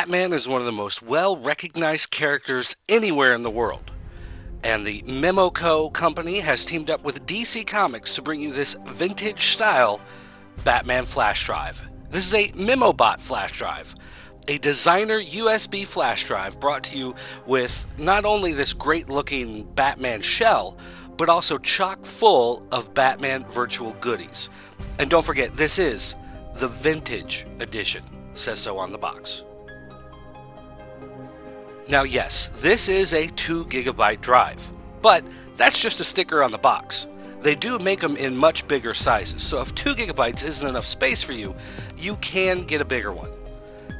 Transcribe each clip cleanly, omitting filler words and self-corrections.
Batman is one of the most well-recognized characters anywhere in the world. And the Mimobot company has teamed up with DC Comics to bring you this vintage-style Batman flash drive. This is a Mimobot flash drive, a designer USB flash drive brought to you with not only this great-looking Batman shell, but also chock full of Batman virtual goodies. And don't forget, this is the Vintage Edition. Says so on the box. Now yes, this is a 2 GB drive, but that's just a sticker on the box. They do make them in much bigger sizes, so if 2 GB isn't enough space for you, you can get a bigger one.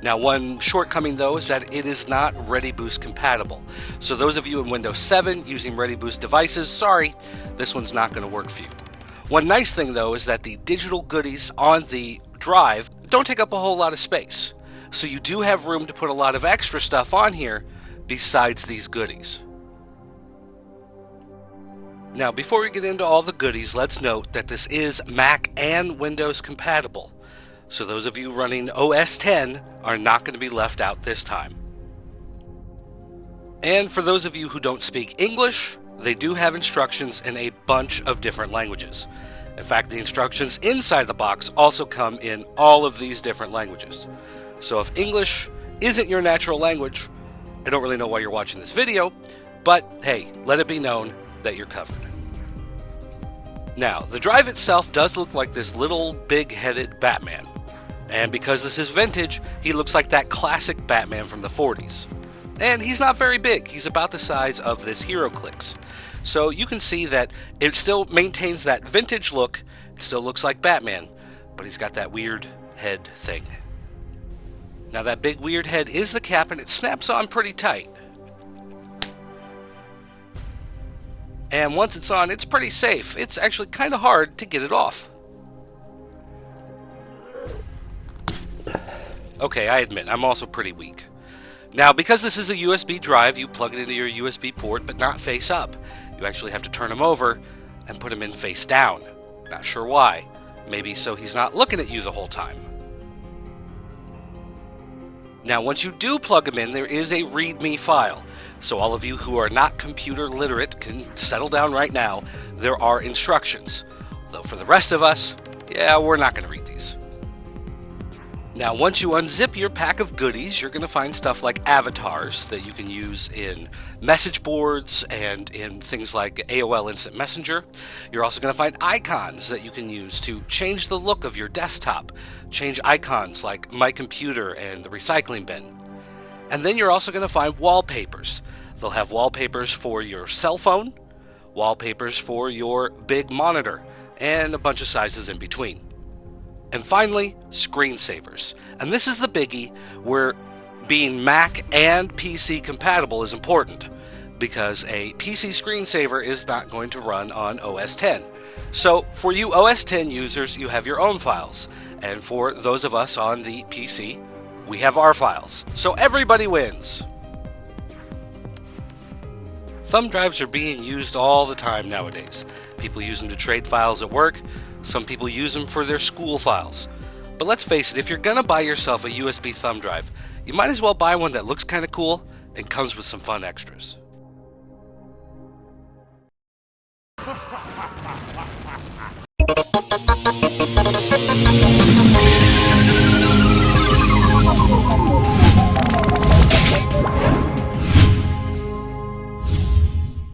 Now one shortcoming though is that it is not ReadyBoost compatible. So those of you in Windows 7 using ReadyBoost devices, sorry, this one's not going to work for you. One nice thing though is that the digital goodies on the drive don't take up a whole lot of space. So you do have room to put a lot of extra stuff on here besides these goodies. Now before we get into all the goodies, let's note that this is Mac and Windows compatible. So those of you running OS X are not going to be left out this time. And for those of you who don't speak English, they do have instructions in a bunch of different languages. In fact, the instructions inside the box also come in all of these different languages. So if English isn't your natural language, I don't really know why you're watching this video, but hey, let it be known that you're covered. Now, the drive itself does look like this little big-headed Batman. And because this is vintage, he looks like that classic Batman from the 40s. And he's not very big, he's about the size of this HeroClix. So you can see that it still maintains that vintage look, it still looks like Batman, but he's got that weird head thing. Now that big weird head is the cap and it snaps on pretty tight. And once it's on, it's pretty safe. It's actually kind of hard to get it off. Okay, I admit, I'm also pretty weak. Now, because this is a USB drive, you plug it into your USB port, but not face up. You actually have to turn him over and put him in face down. Not sure why. Maybe so he's not looking at you the whole time. Now, once you do plug him in, there is a README file. So all of you who are not computer literate can settle down right now. There are instructions. Though for the rest of us, yeah, we're not going to read these. Now, once you unzip your pack of goodies, you're going to find stuff like avatars that you can use in message boards and in things like AOL Instant Messenger. You're also going to find icons that you can use to change the look of your desktop. Change icons like my computer and the recycling bin. And then you're also going to find wallpapers. They'll have wallpapers for your cell phone, wallpapers for your big monitor, and a bunch of sizes in between. And finally, screensavers. And this is the biggie where being Mac and PC compatible is important, because a PC screensaver is not going to run on OS X. So for you OS X users, you have your own files. And for those of us on the PC, we have our files. So everybody wins. Thumb drives are being used all the time nowadays. People use them to trade files at work. Some people use them for their school files. But let's face it, if you're going to buy yourself a USB thumb drive, you might as well buy one that looks kind of cool and comes with some fun extras.